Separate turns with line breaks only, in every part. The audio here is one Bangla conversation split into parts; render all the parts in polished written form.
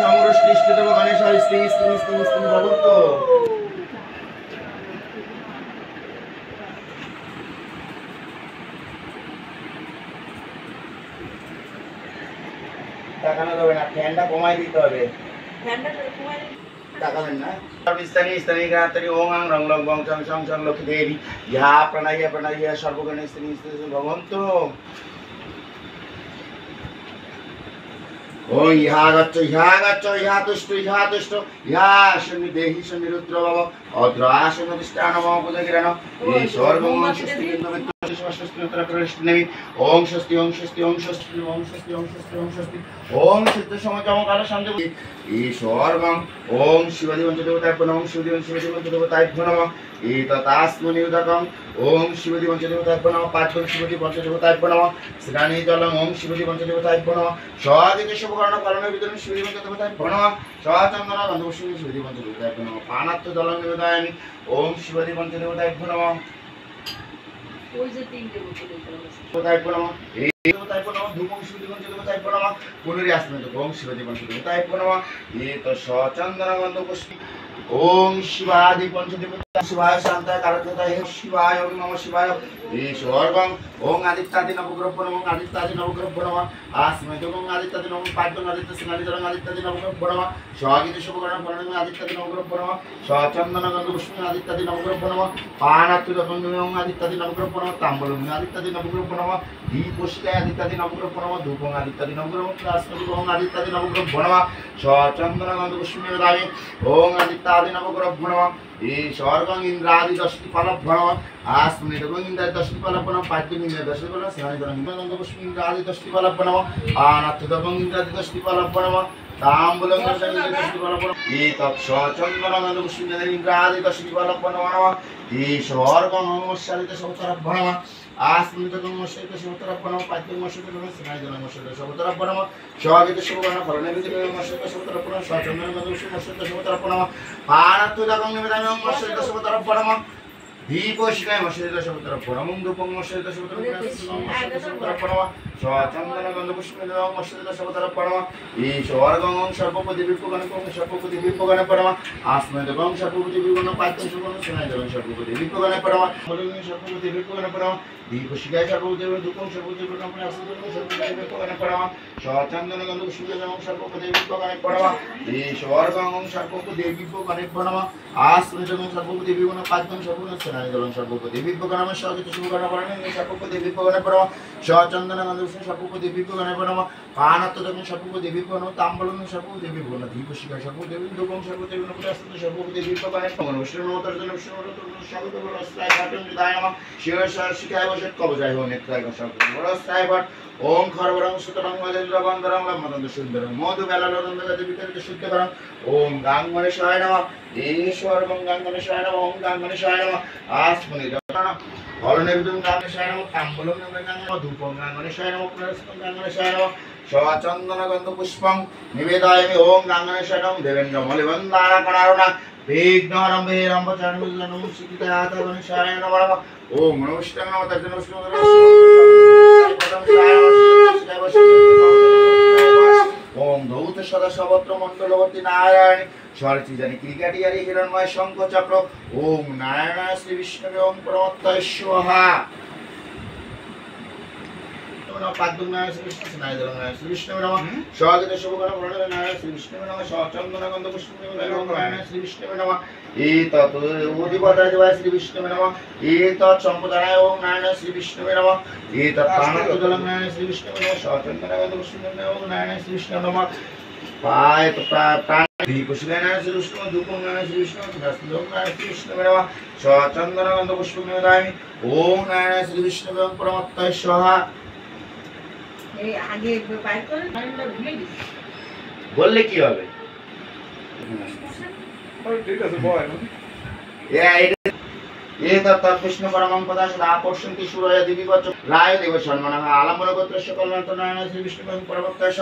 সমরষ্টি ইষ্টদেব গণেশ স্ত্রী স্ত্রী স্ত্রী স্ত্রী ভগবত তাকানো যাবে না, ফ্যানটা কমাই দিতে হবে। তাকাবেন না। স্থানী স্থানী গাত্রী ওং আং রং লং বং চং সং সং লক্ষ্মী দেবী ইহা প্রাণাইয়া প্রাণাইয়া সর্বগণে স্ত্রী স্ত্রী ভগবন্ত ও ইহা গচ্ছ ইহা তুষ্ট ইহা শনি দেহি শনি রুদ্র বাবা অদ্রাসন দিষ্টান মম পূজা এই সর্বং ষষ্ঠী বিন্দু ষষ্ঠী উত্তর প্রবিষ্ট নেবি ওং ষষ্ঠী ওং ষষ্ঠী ওং ষষ্ঠী ওং ষষ্ঠী ওং ষষ্ঠী ওং ষষ্ঠী ওং সিদ্ধ সমজম কাল সন্ধে এই সর্বং ওং শিবাদি পঞ্চদেবতায় নমঃ ওং শিবাদি পঞ্চদেবতায় নমঃ এই ততাস্মনি উদকং ওং শিবাদি পঞ্চদেবতায় নমঃ পাঁচজন শিবাদি পঞ্চদেবতায় নমঃ স্নানি জলং ওং শিবাদি পঞ্চদেবতায় নমঃ স্বাদিতে শুভকর্ণ পালনের বিতরণ শিবাদি পঞ্চদেবতায় নমঃ স্বচন্দন গন্ধপুষ্পি শিবাদি পঞ্চদেবতায় নমঃ পানাত্য জলং নিবেদয়ামি ওং শিবাদি পঞ্চদেবতায় নমঃ ওই যে তিনটে দেবতায় নমঃ এই দেবতায় নমঃ ধূপং শিবাদি পঞ্চদেবতায় নমঃ পুনরি আসমেত ওং শিবাদি পঞ্চদেবতায় নমঃ এই তো স্বচন্দন গন্ধপুষ্পি ওং শিবাদি পঞ্চদেবতা শিবায় শান্তায় কারকতায় শিবায় ওং নমঃ শিবায় এই সর্বং ওং আদিত্যাদি নবগ্রহ নমঃ আদিত্যাদি নবগ্রহ নমঃ আসমেত ওং আদিত্যাদি নমঃ পাঁচজন আদিত্য সিনালি জলং আদিত্যাদি নবগ্রহ নমঃ স্বাগিত শুভকর্ণ পরণমে আদিত্যাদি নবগ্রহ নমঃ স্বচন্দন গন্ধপুষ্পি আদিত্যাদি নবগ্রহ নমঃ পানাত্তুত গন্ধমে ওং আদিত্যাদি নবগ্রহ নমঃ তাম্বলং আদিত্যাদি নবগ্রহ নমঃ দীপশিলায় আদিত্যাদি নবগ্রহ নমঃ ধূপং আদিত্যাদি নবগ্রহ প্লাসমতি ওং আদিত্যাদি নবগ্রহ নমঃ স্বচন্দন গন্ধপুষ্পি দামি ওং আদিত্যাদি নবগ্রহ নমঃ এই স্বর্গং ইন্দ্রাদি দশটি পালব নমঃ আসমেত ওং ইন্দ্রাদি দশটি পালব নমঃ পাঁচজন ইন্দ্রাদি দশটি পালব স্নানি জলং গন্ধপুষ্পি ইন্দ্রাদি দশটি পালব নমঃ পানাত্তুত ওং ইন্দ্রাদি দশটি পালব নমঃ তাম্বুলং দশটি পালব নমঃ এই তৎসচন্দন গন্ধপুষ্পি ইন্দ্রাদি দশটি পালব নমঃ এই স্বর্গং মশালিত সবতরফ নমঃ আসমেত ওং মশালিত সবতরফ নমঃ পাঁচজন মশালিত ওং স্নানি জলং মশালিত সবতরফ নমঃ স্বাগত শুভকর্ণ ফলনে বিতরণ মশালিত সবতরফ নমঃ স্বচন্দন গন্ধপুষ্পি মশালিত সবতরফ নমঃ পানাত্তুত ওং নিবেদয়ামি ওং মশালিত সবতরফ নমঃ দীপশিলায় মশালিত সবতরফ নমঃ ধূপং মশালিত সবতরফ নমঃ স্বচন্দন গন্ধপুষ্পি ওং মশালিত সবতরফ নমঃ এই স্বর্গং সর্বপতি বিপ্রগণে ওং সর্বপতি বিপ্রগণে নমঃ আসমেত ওং সর্বপতি বিপ্রগণে পাঁচজন শুভকর্ণ স্নানি জলং সর্বপতি বিপ্রগণে নমঃ বলং সর্বপতি বিপ্রগণে নমঃ দীপশিলায় সর্বপতি ধূপং সর্বপতি বিপ্রগণে আসমেত সর্বপতি বিপ্রগণে নমঃ স্বচন্দন গন্ধপুষ্পি ওং সর্বপতি বিপ্রগণে নমঃ এই স্বর্গং সর্বপতি বিপ্রগণে নমঃ আসমেত ওং সর্বপতি বিপ্রগণে পাঁচজন শুভকর্ণ স্নানি জলং সর্বপতি বিপ্রগণে নমঃ স্বাগত শুভকর্ণ ফলনে সর্বপতি বিপ্রগণে নমঃ স্বচন্দন গন্ধপুষ্পি সর্বপতি বিপ্রগণে নমঃ পানাত্তুত ওং সর্বপতি বিপ্রগণে তাম্বলং সর্বপতি বিপ্রগণে দীপশিখায় সর্বপতি ধূপং সর্বপতি বিপ্রগণে সর্বপতি বিপ্রগণে নমঃ বিষ্ণুমতর জন্য বিষ্ণুমতর স্বাগত বরস্তায় ঘাটং বিদায় নমঃ শিরস্বর শিখায় বসে কবজায় হোক নেত্রায় সর্বত বরস্তায় ভট ওং খরবরং সুতরং মজেন্দ্র বন্দরং মদন্ত সুন্দরং মধু বেলালরং বেলাতে বিতরিত শুদ্ধকরং ওং গাং গণেশায় নমঃ ঈশ্বরং গাং গণেশায় নমঃ ওং গাং গণেশায় নমঃ আসমনি দর্শন ফলনে বিদুং গাং গণেশায় নমঃ তাম্বলং গাং নমঃ ধূপং গাং গণেশায় নমঃ প্রস্তং গাং গণেশায় নমঃ স্বচন্দন গন্ধ পুষ্পং নিবেদয়ামি ওং গাং গণেশায় নমঃ দেবেন্দ্র মলিবন্দানা কণারণা বিঘ্নহরং বীরং চরণুজনং সিকিতায়াত গণেশায় নমঃ ওং নমস্কার নমঃ তর্জন নমস্কার ওম ধৌত সদা সবত্র মণ্ডলবতী নারায়ণ সরচিজানি ক্রিকেটিয়ারি হিরণময় শঙ্খ চক্র ওম নারায়ণ শ্রী বিষ্ণুবে ওম পরমত্তয় স্বাহা পাদ্যং নারায়ণ শ্রী বিষ্ণু স্নায়ু জলং নারায়ণ শ্রী বিষ্ণু নমঃ স্বাগত শুভকর্ণ ফলনে নারায়ণ শ্রী বিষ্ণু নমঃ স্বচন্দন গন্ধপুষ্পি নারায়ণ শ্রী বিষ্ণু নমঃ এতৎ উদিপদায় দেবায় শ্রী বিষ্ণু নমঃ এতৎ সম্পদায় ওম নারায়ণ শ্রী বিষ্ণু নমঃ এতৎ পানাত্তুত জলং নারায়ণ শ্রী বিষ্ণু নমঃ স্বচন্দন গন্ধপুষ্পি ওম নারায়ণ শ্রী বিষ্ণু নমঃ পায় প্রাণ দীপশিলায় নারায়ণ শ্রী বিষ্ণু ধূপং নারায়ণ শ্রী বিষ্ণু প্রস্তং নারায়ণ শ্রী বিষ্ণু নমঃ স্বচন্দন গন্ধপুষ্পি নিবেদয়ামি ওম নারায়ণ শ্রী বিষ্ণু ওম পরমত্তয় স্বাহা এই আগে বাইর করে নামটা ভুলে দিছি বললে কি হবে ঠিক আছে বয় কৃষ্ণ পরমং পদা সদা পশ্যন্তি সুরয় দিবিবচ রায় দেব সম্মানং আলম্বন গোত্রস্য কল্যাণত নারায়ণ শ্রী বিষ্ণু পরমত্তয়শ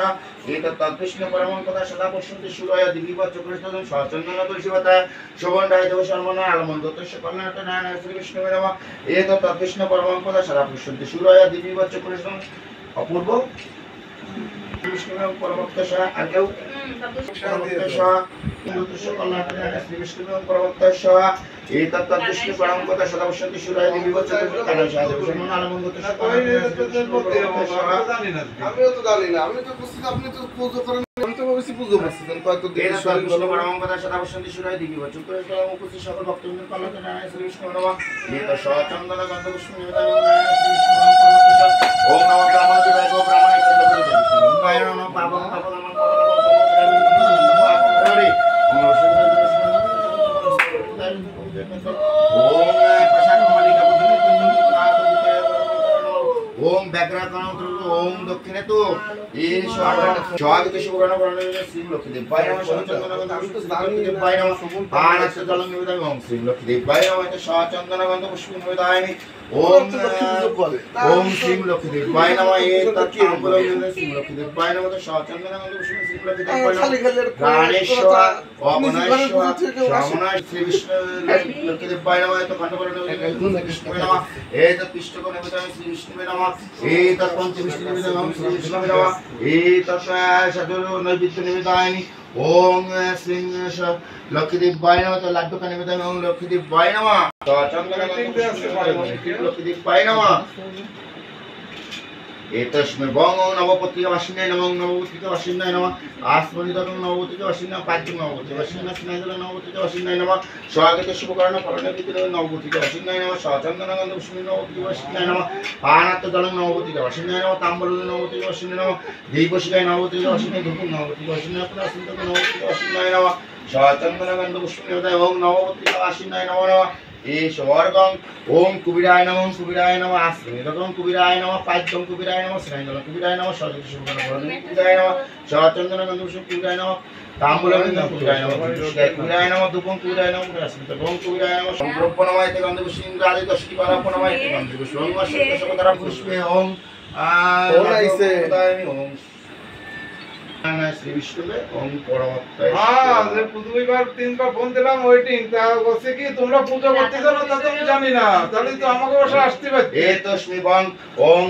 এতৎ কৃষ্ণ পরমং পদা সদা পশ্যন্তি সুরয় দিবিবচ কৃষ্ণদং স্বচন্দন তুলসীবতা শোভন রায় দেব সম্মানং আলম্বন গোত্রস্য কল্যাণত নারায়ণ শ্রী বিষ্ণু নমঃ এতৎ কৃষ্ণ পরমং পদা সদা পশ্যন্তি সুরয় দিবিবচ কৃষ্ণদং অপূর্ব বিষ্ণু পরমত্তয়শ আগেও ओम बैकराकरण ओम दक्षिणे तो ईश्वर स्वागत शुभकरण वर्णने श्री लक्ष्मीदेव पायनम चंदनगंध पुष्पदेव पायनम पानस जलं निवेदन ओम श्री लक्ष्मीदेव पायनम चंदनगंध पुष्पनिवेदयामि ओम ओम श्री लक्ष्मीदेव पायनम एतत्ताम्बूलं निवेदन श्री लक्ष्मीदेव पायनम चंदनगंध पुष्प श्री लक्ष्मीदेव पायनम गणेश्वर अवनेश्वर श्रवण श्री विष्णु लक्ष्मीदेव पायनम एतत्खंडवर्ण निवेदन कृष्ण नमः एतत्पिष्टको निवेदन श्री विष्णु नमः एतत्पंचविष्णु निवेदन श्री विष्णु नमः एतत्षड् नैवेद्य निवेदयामि ओम श्री लक्ष्मीदेवाय नमः तो लड्डू का निवेदन ओम लक्ष्मीदेवाय नमः तो लक्ष्मीदेवाय नमः एतस्मै बंगो नवपत्रिका वासिन्याय नमः नवपत्रिका वासिन्याय नमः आस्मनिदं नवपत्रिका वासिन्याय पाद्यं नवपत्रिका वासिन्याय स्नायदं नवपत्रिका वासिन्याय नमः स्वागत शुभकर्ण परणविदितं नवपत्रिका वासिन्याय नमः सचन्दनगन्ध पुष्पं नवपत्रिका वासिन्याय नमः पानात्तजलं नवपत्रिका वासिन्याय नमः ताम्बूलं नवपत्रिका वासिन्याय नमः दीपशिखाय नवपत्रिका वासिन्याय धूपं नवपत्रिका वासिन्याय पुनस्मितं नवपत्रिका वासिन्याय नमः सचन्दनगन्ध पुष्पं ओम नवपत्रिका वासिन्याय नमः नमः ईश्वरगं ओम कुबीराय नमः आश्रमिदगं कुबीराय नमः पाद्यं कुबीराय नमः स्नायदलं कुबीराय नमः सर्वत्र शुभकर्ण कुबीराय नमः सचन्दनगन्ध पुष्पं कुबीराय नमः ताम्बूलं कुबीराय नमः कुबीराय नमः धूपं कुबीराय नमः अस्मितं कुबीराय नमः संप्रोपणमयते गन्धपुष्पं राधिकश्री पारापणमयते गन्धपुष्पं सप्तशतधरं पुष्पे ओम ओम श्री विष्णु में ओम परमत्ता
हां যে দুইবার তিনবার ফোন দিলাম ওয়েটিং তা বলছে কি তোমরা পূজা করতেছ না তা তো আমি জানি না তাহলে তো আমাকে বসে আসতে পারতে
এ তস্মি বং ওং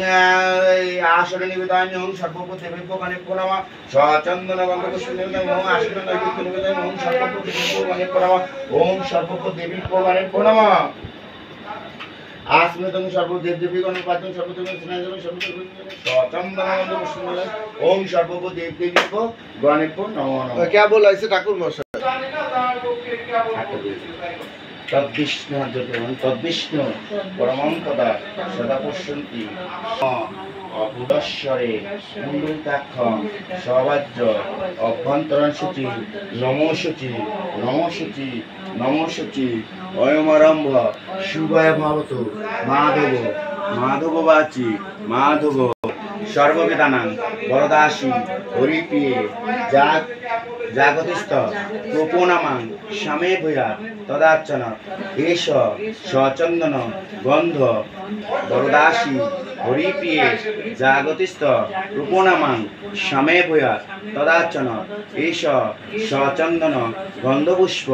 আসনে নিবেদন ওং সর্বপূত দেবীপো গণেশ নমঃ সচন্দন গন্ধ পুষ্প নিবেদন ওং আসনে নৈবেদ্য নিবেদন ওং সর্বপূত দেবীপো গণেশ নমঃ ওং সর্বপূত দেবীপো গণেশ নমঃ आस्मृतं सर्वदेव देवी गणेश पाद्यं सर्वदेव स्नायदलं सर्वदेव सचन्दनगन्ध पुष्प निवेदन ओम सर्वदेव देवी को गणेश नमः
क्या बोला इसे ठाकुर मशाई
तद्विष्णु तद्विष्णु परमं पदा सदा पश्यन्ति अभुदश्वरे कुण्डलिकाक्षं सवाज्य अभ्यन्तरं शुचि नमो शुचि नमो शुचि नमो शुचि अयमारम्भ शुभाय भवतु माधव माधव वाचि माधव सर्ववेदानां वरदासि हरिप्रिये जागतिस्थ प्रपोनामां शमे भूया तदार्चन एष सचन्दन गन्ध वरदासि हरिप्रिये जागतिस्थ प्रपोनामां शमे भूया तदार्चन एष सचन्दन गन्धपुष्प